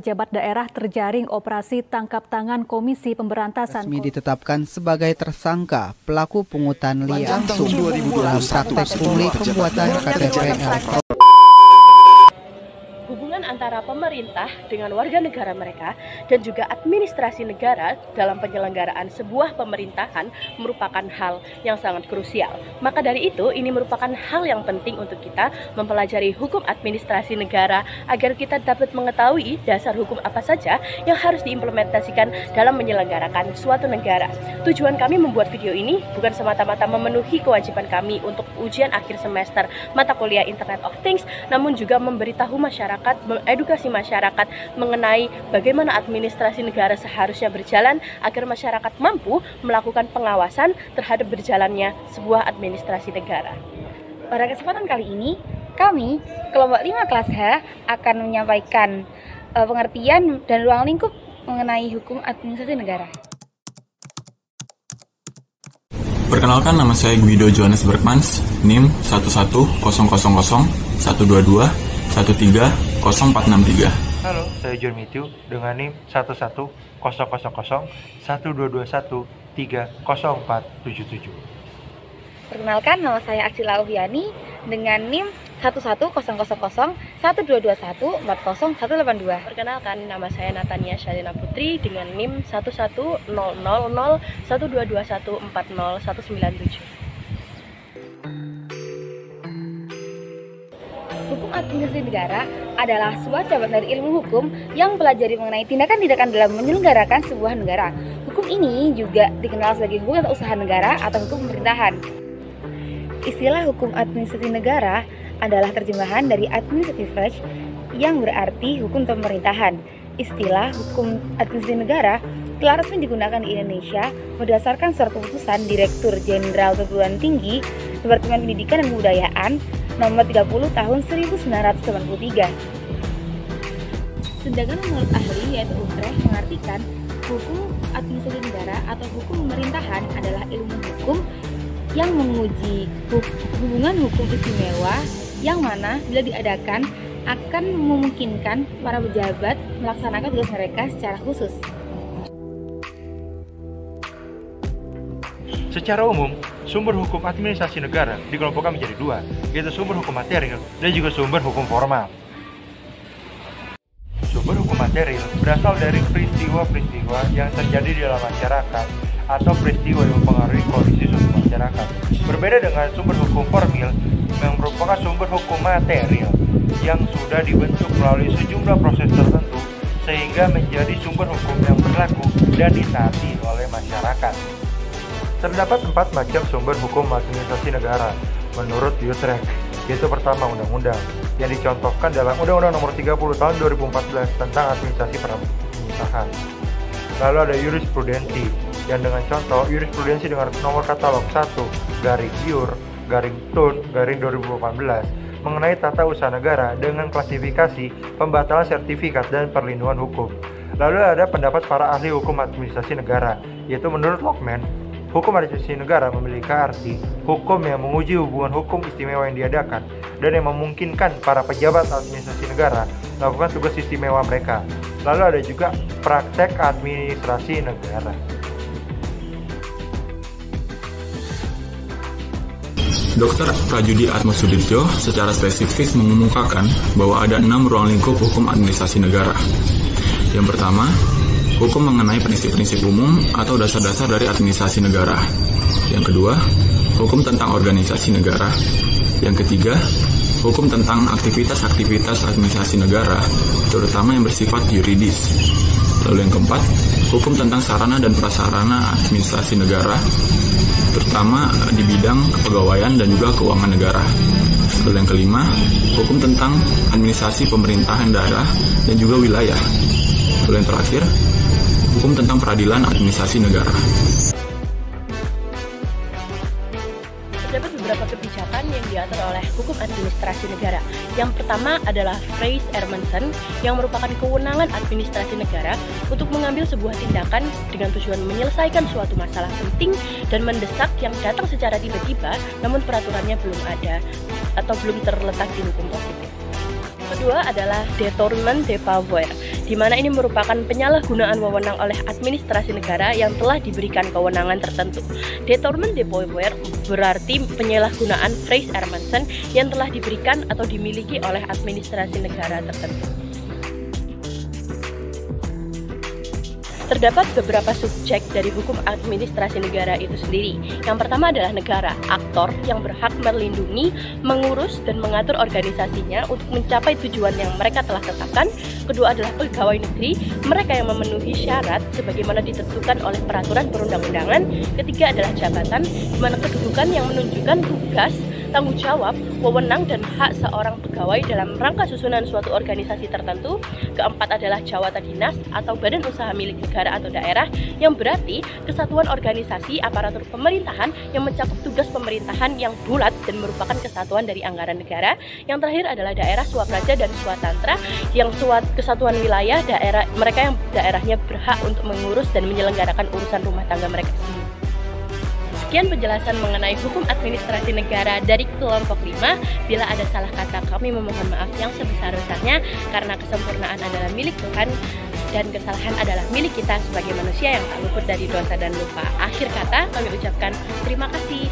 pejabat daerah terjaring operasi tangkap tangan Komisi Pemberantasan. Resmi ditetapkan sebagai tersangka pelaku pungutan liar langsung dalam praktek pungli pembuatan KTP elektronik. Hubungan antara pemerintah dengan warga negara mereka dan juga administrasi negara dalam penyelenggaraan sebuah pemerintahan merupakan hal yang sangat krusial. Maka dari itu, ini merupakan hal yang penting untuk kita mempelajari hukum administrasi negara agar kita dapat mengetahui dasar hukum apa saja yang harus diimplementasikan dalam menyelenggarakan suatu negara. Tujuan kami membuat video ini bukan semata-mata memenuhi kewajiban kami untuk ujian akhir semester mata kuliah Internet of Things, namun juga memberitahu masyarakat, mengedukasi masyarakat mengenai bagaimana administrasi negara seharusnya berjalan agar masyarakat mampu melakukan pengawasan terhadap berjalannya sebuah administrasi negara. Pada kesempatan kali ini, kami, kelompok 5 kelas H, akan menyampaikan pengertian dan ruang lingkup mengenai hukum administrasi negara. Perkenalkan, nama saya Guido Johannes Berkmans, NIM 11000130463. Halo, saya John Mithu dengan NIM 110001221304777. Perkenalkan, nama saya Aksila Uviani dengan NIM 110001221408182. Perkenalkan, nama saya Natania Shalina Putri dengan NIM 110001221401997. Hukum administrasi negara adalah sebuah cabang dari ilmu hukum yang mempelajari mengenai tindakan-tindakan dalam menyelenggarakan sebuah negara. Hukum ini juga dikenal sebagai hukum tata usaha negara atau hukum pemerintahan. Istilah hukum administrasi negara adalah terjemahan dari administrative recht yang berarti hukum pemerintahan. Istilah hukum administrasi negara telah resmi digunakan di Indonesia berdasarkan surat keputusan Direktur Jenderal Perguruan Tinggi Departemen Pendidikan dan Kebudayaan nomor 30 tahun 1983. Sedangkan menurut ahli yaitu Utrecht mengartikan hukum administrasi negara atau hukum pemerintahan adalah ilmu hukum yang menguji hubungan hukum istimewa yang mana bila diadakan akan memungkinkan para pejabat melaksanakan tugas mereka secara khusus. Secara umum, sumber hukum administrasi negara dikelompokkan menjadi dua, yaitu sumber hukum material dan juga sumber hukum formal. Sumber hukum material berasal dari peristiwa-peristiwa yang terjadi di dalam masyarakat atau peristiwa yang mempengaruhi kondisi sosial masyarakat. Berbeda dengan sumber hukum formal yang merupakan sumber hukum material yang sudah dibentuk melalui sejumlah proses tertentu sehingga menjadi sumber hukum yang berlaku dan ditaati oleh masyarakat. Terdapat 4 macam sumber hukum administrasi negara menurut Utrecht, yaitu pertama undang-undang yang dicontohkan dalam Undang-Undang Nomor 30 Tahun 2014 tentang administrasi pemerintahan. Lalu ada jurisprudensi yang dengan contoh jurisprudensi dengan nomor katalog 1/Jur/Tun/2018 mengenai tata usaha negara dengan klasifikasi pembatalan sertifikat dan perlindungan hukum. Lalu ada pendapat para ahli hukum administrasi negara, yaitu menurut Lockman, hukum administrasi negara memiliki arti hukum yang menguji hubungan hukum istimewa yang diadakan dan yang memungkinkan para pejabat administrasi negara melakukan tugas istimewa mereka. Lalu ada juga praktek administrasi negara. Dr. Prajudi Atmasudirjo secara spesifik mengemukakan bahwa ada 6 ruang lingkup hukum administrasi negara. Yang pertama, hukum mengenai prinsip-prinsip umum atau dasar-dasar dari administrasi negara. Yang kedua, hukum tentang organisasi negara. Yang ketiga, hukum tentang aktivitas-aktivitas administrasi negara, terutama yang bersifat yuridis. Lalu yang keempat, hukum tentang sarana dan prasarana administrasi negara, terutama di bidang kepegawaian dan juga keuangan negara. Lalu yang kelima, hukum tentang administrasi pemerintahan daerah dan juga wilayah. Lalu yang terakhir, hukum tentang peradilan administrasi negara. Terdapat beberapa kebijakan yang diatur oleh hukum administrasi negara. Yang pertama adalah Res Hermansen yang merupakan kewenangan administrasi negara untuk mengambil sebuah tindakan dengan tujuan menyelesaikan suatu masalah penting dan mendesak yang datang secara tiba-tiba namun peraturannya belum ada atau belum terletak di hukum positif. Kedua adalah détournement de pouvoir, di mana ini merupakan penyalahgunaan wewenang oleh administrasi negara yang telah diberikan kewenangan tertentu. Détournement de pouvoir berarti penyalahgunaan phrase Hermansen yang telah diberikan atau dimiliki oleh administrasi negara tertentu. Terdapat beberapa subjek dari hukum administrasi negara itu sendiri. Yang pertama adalah negara, aktor yang berhak melindungi, mengurus, dan mengatur organisasinya untuk mencapai tujuan yang mereka telah tetapkan. Kedua adalah pegawai negeri, mereka yang memenuhi syarat sebagaimana ditentukan oleh peraturan perundang-undangan. Ketiga adalah jabatan, di mana kedudukan yang menunjukkan tugas, tanggung jawab, wewenang, dan hak seorang pegawai dalam rangka susunan suatu organisasi tertentu. Keempat adalah jawatan dinas atau badan usaha milik negara atau daerah, yang berarti kesatuan organisasi aparatur pemerintahan yang mencakup tugas pemerintahan yang bulat dan merupakan kesatuan dari anggaran negara. Yang terakhir adalah daerah swapraja dan swatantra, yang kesatuan wilayah daerah, mereka yang daerahnya berhak untuk mengurus dan menyelenggarakan urusan rumah tangga mereka sendiri. Sekian penjelasan mengenai hukum administrasi negara dari kelompok 5. Bila ada salah kata, kami memohon maaf yang sebesar-besarnya, karena kesempurnaan adalah milik Tuhan dan kesalahan adalah milik kita sebagai manusia yang tak luput dari dosa dan lupa. Akhir kata, kami ucapkan terima kasih.